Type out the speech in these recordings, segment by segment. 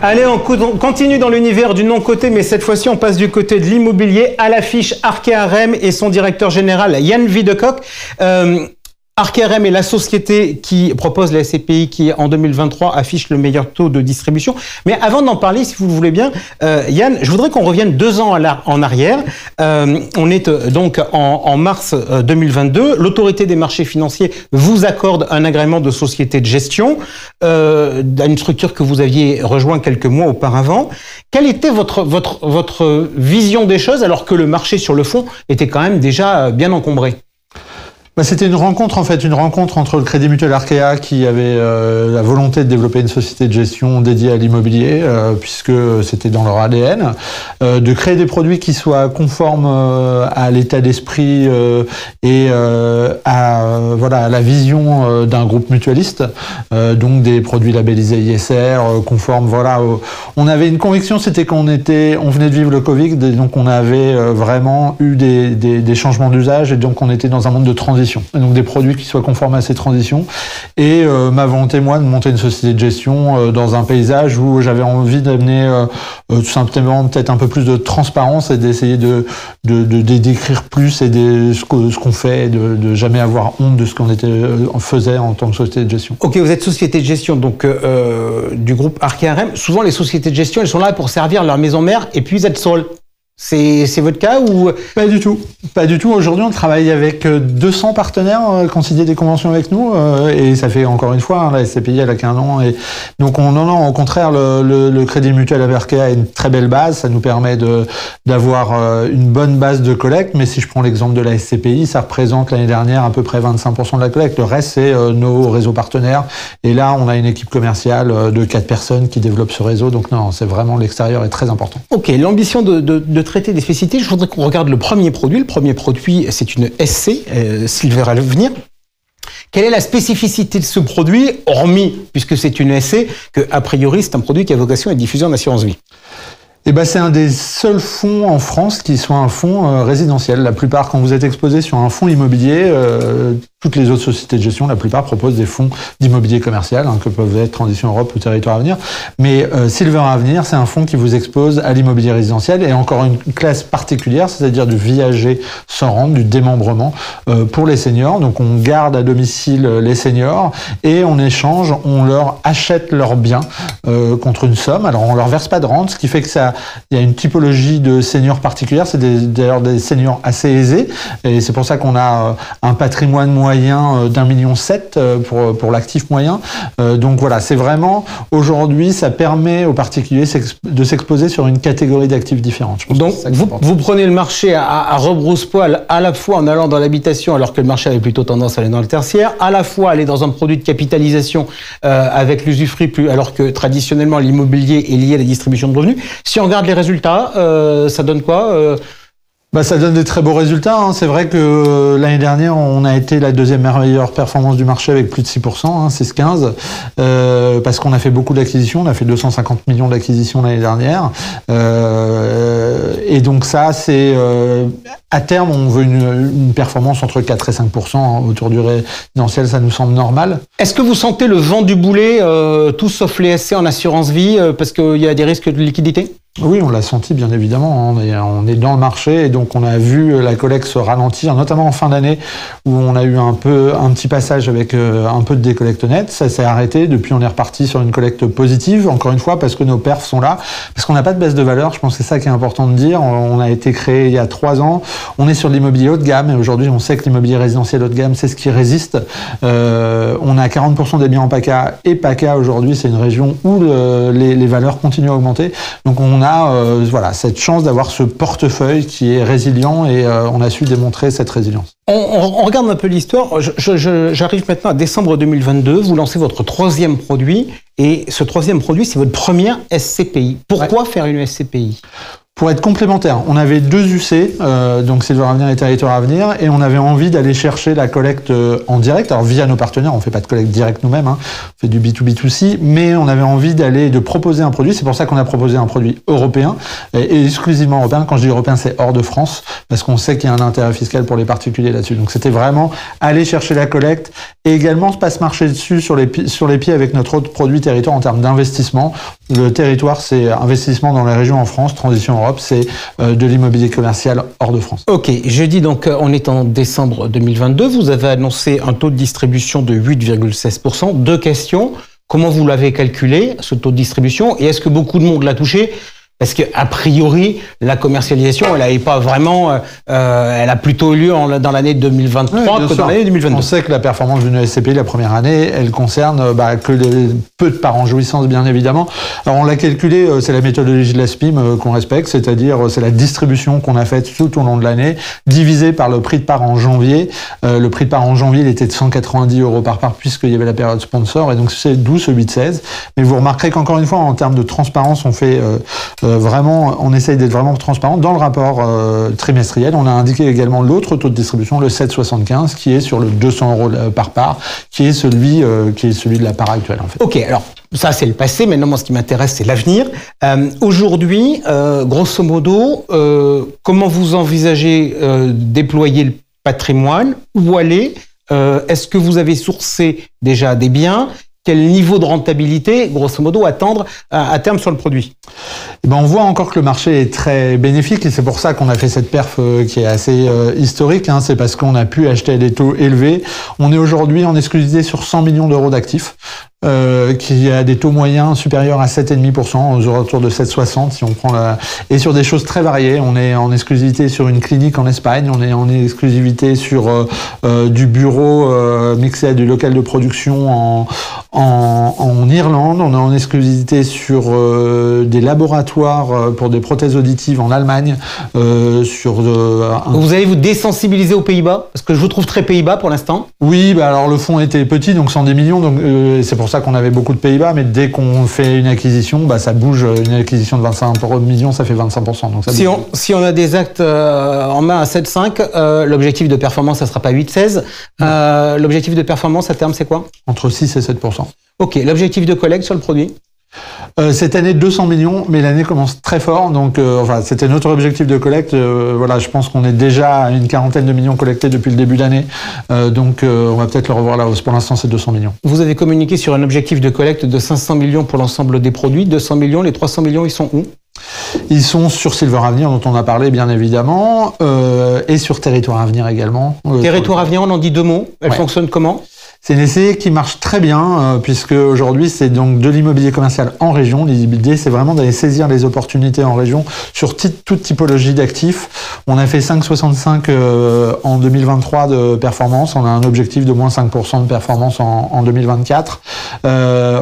Allez, on continue dans l'univers du non-coté, mais cette fois-ci, on passe du côté de l'immobilier. À l'affiche, Arkéa-RM et son directeur général, Yann Videcoq. Arkéa-RM est la société qui propose la SCPI qui, en 2023, affiche le meilleur taux de distribution. Mais avant d'en parler, si vous le voulez bien, Yann, je voudrais qu'on revienne 2 ans en arrière. On est donc en mars 2022. L'autorité des marchés financiers vous accorde un agrément de société de gestion d'une structure que vous aviez rejoint quelques mois auparavant. Quelle était votre vision des choses alors que le marché sur le fond était quand même déjà bien encombré? C'était une rencontre entre le Crédit Mutuel Arkéa qui avait la volonté de développer une société de gestion dédiée à l'immobilier, puisque c'était dans leur ADN, de créer des produits qui soient conformes à l'état d'esprit et à la vision d'un groupe mutualiste, donc des produits labellisés ISR, conformes. On avait une conviction, c'était qu'on venait de vivre le Covid, et donc on avait vraiment eu des changements d'usage, et donc on était dans un monde de transition. Et donc des produits qui soient conformes à ces transitions. Et ma volonté, moi, de monter une société de gestion dans un paysage où j'avais envie d'amener tout simplement peut-être un peu plus de transparence et d'essayer de décrire plus et ce qu'on fait, et de jamais avoir honte de ce qu'on faisait en tant que société de gestion. Ok, vous êtes société de gestion donc du groupe Arkéa-RM. Souvent, les sociétés de gestion, elles sont là pour servir leur maison mère et puis être seules. C'est votre cas ou? Pas du tout. Pas du tout. Aujourd'hui, on travaille avec 200 partenaires qui ont signé des conventions avec nous, et ça fait encore une fois, la SCPI, elle a qu'1 an, et donc au contraire, le Crédit Mutuel Arkéa a une très belle base. Ça nous permet d'avoir une bonne base de collecte. Mais si je prends l'exemple de la SCPI, ça représente l'année dernière à peu près 25% de la collecte. Le reste, c'est nos réseaux partenaires. Et là, on a une équipe commerciale de 4 personnes qui développent ce réseau. Donc non, c'est vraiment, l'extérieur est très important. Ok, l'ambition de traiter des spécificités, je voudrais qu'on regarde le premier produit. Le premier produit, c'est une SC, Silver Avenir. Quelle est la spécificité de ce produit, hormis, puisque c'est une SC, que a priori c'est un produit qui a vocation à être diffusé en assurance vie? C'est un des seuls fonds en France qui soit un fonds résidentiel. La plupart, quand vous êtes exposé sur un fonds immobilier, toutes les autres sociétés de gestion, la plupart proposent des fonds d'immobilier commercial, que peuvent être Transition Europe ou Territoire Avenir. Mais Silver Avenir, c'est un fonds qui vous expose à l'immobilier résidentiel et encore une classe particulière, c'est-à-dire du viager sans rente, du démembrement pour les seniors. Donc on garde à domicile les seniors et en échange, on leur achète leurs biens contre une somme. Alors on leur verse pas de rente, ce qui fait que il y a une typologie de seniors particulière. C'est d'ailleurs des seniors assez aisés et c'est pour ça qu'on a un patrimoine moyen d'1,7 million pour l'actif moyen. Donc voilà, c'est vraiment aujourd'hui, ça permet aux particuliers de s'exposer sur une catégorie d'actifs différentes. Donc vous prenez le marché à rebrousse-poil, à la fois en allant dans l'habitation alors que le marché avait plutôt tendance à aller dans le tertiaire, à la fois aller dans un produit de capitalisation avec l'usufruit, alors que traditionnellement l'immobilier est lié à la distribution de revenus. Si on regarde les résultats, ça donne quoi? Ça donne des très beaux résultats. C'est vrai que l'année dernière, on a été la deuxième meilleure performance du marché avec plus de 6%, 6,15, parce qu'on a fait beaucoup d'acquisitions. On a fait 250 millions d'acquisitions l'année dernière. Et donc ça, c'est à terme, on veut une performance entre 4 et 5% autour du résidentiel. Ça nous semble normal. Est-ce que vous sentez le vent du boulet, tout sauf les SC en assurance vie, parce qu'il y a des risques de liquidité? Oui, on l'a senti, bien évidemment. On est dans le marché et donc on a vu la collecte se ralentir, notamment en fin d'année où on a eu un petit passage avec un peu de décollecte nette. Ça s'est arrêté. Depuis, on est reparti sur une collecte positive, encore une fois, parce que nos perfs sont là, parce qu'on n'a pas de baisse de valeur. Je pense que c'est ça qui est important de dire. On a été créé il y a 3 ans. On est sur de l'immobilier haut de gamme et aujourd'hui, on sait que l'immobilier résidentiel haut de gamme, c'est ce qui résiste. On a 40% des biens en PACA et PACA aujourd'hui, c'est une région où les valeurs continuent à augmenter. Donc on a cette chance d'avoir ce portefeuille qui est résilient et on a su démontrer cette résilience. On regarde un peu l'histoire. J'arrive maintenant à décembre 2022. Vous lancez votre 3e produit et ce 3e produit, c'est votre première SCPI. Pourquoi faire une SCPI? Pour être complémentaire, on avait 2 UC, donc Silver Avenir et Territoire Avenir, et on avait envie d'aller chercher la collecte en direct, alors via nos partenaires, on fait pas de collecte directe nous-mêmes, on fait du B2B2C, mais on avait envie de proposer un produit, c'est pour ça qu'on a proposé un produit européen, et exclusivement européen. Quand je dis européen, c'est hors de France, parce qu'on sait qu'il y a un intérêt fiscal pour les particuliers là-dessus. Donc c'était vraiment aller chercher la collecte, et également pas se marcher dessus sur les pieds avec notre autre produit Territoire en termes d'investissement. Le territoire, c'est investissement dans les régions en France, Transition Europe, c'est de l'immobilier commercial hors de France. Ok, jeudi, donc on est en décembre 2022, vous avez annoncé un taux de distribution de 8,16%. Deux questions, comment vous l'avez calculé, ce taux de distribution, et est-ce que beaucoup de monde l'a touché ? Parce que a priori, la commercialisation, elle n'avait pas vraiment, elle a plutôt eu lieu dans l'année 2023 que dans l'année 2022. On sait que la performance d'une SCPI la première année, elle concerne que les peu de parts en jouissance, bien évidemment. Alors on l'a calculé, c'est la méthodologie de la SPIM qu'on respecte, c'est-à-dire c'est la distribution qu'on a faite tout au long de l'année, divisée par le prix de part en janvier. Le prix de part en janvier, il était de 190 € par part puisqu'il y avait la période sponsor, et donc c'est d'où ce 8,16. Mais vous remarquerez qu'encore une fois, en termes de transparence, on fait vraiment, on essaye d'être vraiment transparent. Dans le rapport trimestriel, on a indiqué également l'autre taux de distribution, le 7,75, qui est sur le 200 € par part, qui est celui de la part actuelle, en fait. Ok, alors ça c'est le passé. Maintenant, moi, ce qui m'intéresse, c'est l'avenir. Aujourd'hui, grosso modo, comment vous envisagez déployer le patrimoine? Où aller? Est-ce que vous avez sourcé déjà des biens? Quel niveau de rentabilité, grosso modo, attendre à terme sur le produit? Eh ben, on voit encore que le marché est très bénéfique, et c'est pour ça qu'on a fait cette perf qui est assez historique. C'est parce qu'on a pu acheter à des taux élevés. On est aujourd'hui en exclusivité sur 100 millions d'euros d'actifs, qui a des taux moyens supérieurs à 7,5%, aux alentours de 7,60 si on prend et sur des choses très variées. On est en exclusivité sur une clinique en Espagne, on est en exclusivité sur du bureau mixé à du local de production en Irlande, on est en exclusivité sur des laboratoires pour des prothèses auditives en Allemagne, Vous allez vous désensibiliser aux Pays-Bas? Parce que je vous trouve très Pays-Bas pour l'instant. Oui, alors le fonds était petit, donc 110 millions, donc c'est pour ça qu'on avait beaucoup de Pays-Bas, mais dès qu'on fait une acquisition, ça bouge. Une acquisition de 25 millions, ça fait 25%. Donc ça si on a des actes en main à 7,5, l'objectif de performance, ça sera pas 8,16. L'objectif de performance à terme, c'est quoi? Entre 6 et 7%. Ok, l'objectif de collecte sur le produit? Cette année 200 millions, mais l'année commence très fort, donc c'était notre objectif de collecte. Je pense qu'on est déjà à une quarantaine de millions collectés depuis le début d'année, donc on va peut-être le revoir à la hausse. Pour l'instant, c'est 200 millions. Vous avez communiqué sur un objectif de collecte de 500 millions pour l'ensemble des produits, 200 millions, les 300 millions, ils sont où? Ils sont sur Silver Avenir, dont on a parlé bien évidemment, et sur Territoire Avenir également. Territoire Avenir, on en dit deux mots. Elle fonctionne comment? C'est une SCI qui marche très bien, puisque aujourd'hui, c'est donc de l'immobilier commercial en région. L'idée, c'est vraiment d'aller saisir les opportunités en région sur toute typologie d'actifs. On a fait 5,65 en 2023 de performance. On a un objectif de moins 5% de performance en 2024.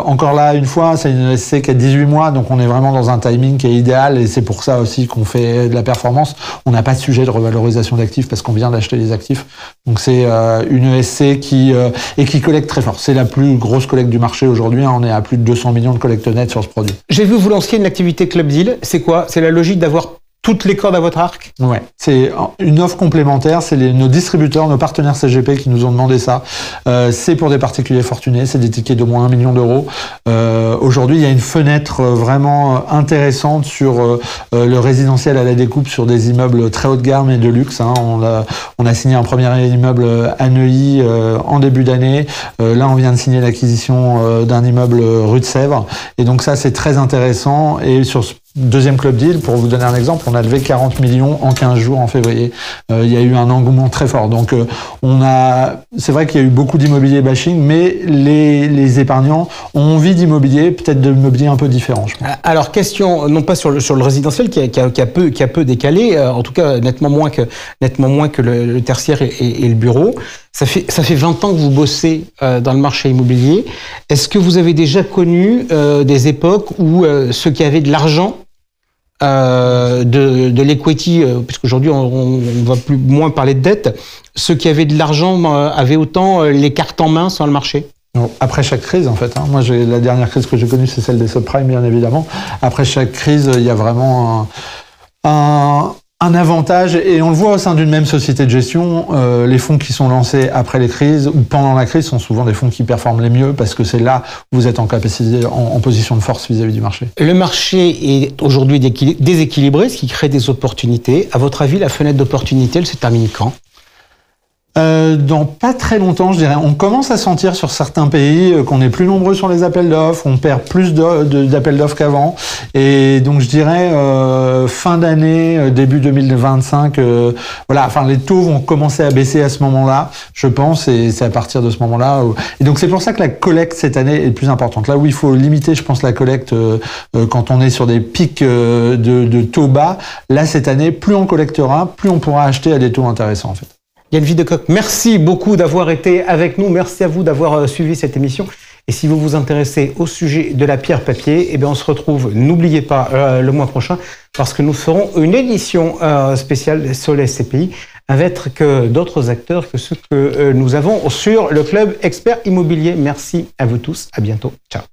Encore là, une fois, c'est une SCI qui a 18 mois, donc on est vraiment dans un timing qui est idéal, et c'est pour ça aussi qu'on fait de la performance. On n'a pas de sujet de revalorisation d'actifs parce qu'on vient d'acheter les actifs. Donc c'est une SCI qui collecte très fort. C'est la plus grosse collecte du marché aujourd'hui. On est à plus de 200 millions de collecte nette sur ce produit. J'ai vu vous lancer une activité Club Deal. C'est quoi? C'est la logique d'avoir toutes les cordes à votre arc? Ouais, c'est une offre complémentaire. C'est nos distributeurs, nos partenaires CGP qui nous ont demandé ça. C'est pour des particuliers fortunés. C'est des tickets d'au moins 1 million d'euros. Aujourd'hui, il y a une fenêtre vraiment intéressante sur le résidentiel à la découpe sur des immeubles très haut de gamme et de luxe. On a signé un premier immeuble à Neuilly en début d'année. Là, on vient de signer l'acquisition d'un immeuble rue de Sèvres. Et donc ça, c'est très intéressant. Et sur ce deuxième Club Deal, pour vous donner un exemple, on a levé 40 millions en 15 jours en février. Il y a eu un engouement très fort. Donc c'est vrai qu'il y a eu beaucoup d'immobilier bashing, mais les épargnants ont envie d'immobilier, peut-être d'immobilier un peu différent, je pense. Alors, question, non pas sur le résidentiel qui a peu décalé, en tout cas nettement moins que le tertiaire et le bureau. Ça fait 20 ans que vous bossez dans le marché immobilier. Est-ce que vous avez déjà connu des époques où ceux qui avaient de l'argent, de l'equity, puisqu'aujourd'hui on va moins parler de dette, ceux qui avaient de l'argent avaient autant les cartes en main sur le marché? Après chaque crise, en fait. Moi, la dernière crise que j'ai connue, c'est celle des subprimes, bien évidemment. Après chaque crise, il y a vraiment un avantage, et on le voit au sein d'une même société de gestion, les fonds qui sont lancés après les crises ou pendant la crise sont souvent des fonds qui performent les mieux parce que c'est là où vous êtes en capacité, en position de force vis-à-vis du marché. Le marché est aujourd'hui déséquilibré, ce qui crée des opportunités. À votre avis, la fenêtre d'opportunité, elle se termine quand? Dans pas très longtemps, je dirais. On commence à sentir sur certains pays qu'on est plus nombreux sur les appels d'offres, on perd plus d'appels d'offres qu'avant. Et donc je dirais fin d'année, début 2025, voilà. Enfin, les taux vont commencer à baisser à ce moment-là, je pense, et c'est à partir de ce moment-là. Et donc c'est pour ça que la collecte cette année est plus importante. Là où il faut limiter, je pense, la collecte quand on est sur des pics de taux bas. Là cette année, plus on collectera, plus on pourra acheter à des taux intéressants en fait. Yann Videcoq, merci beaucoup d'avoir été avec nous. Merci à vous d'avoir suivi cette émission. Et si vous vous intéressez au sujet de la pierre papier, eh bien on se retrouve, n'oubliez pas, le mois prochain, parce que nous ferons une édition spéciale sur les SCPI avec d'autres acteurs que ceux que nous avons sur le Club Expert Immobilier. Merci à vous tous. À bientôt. Ciao.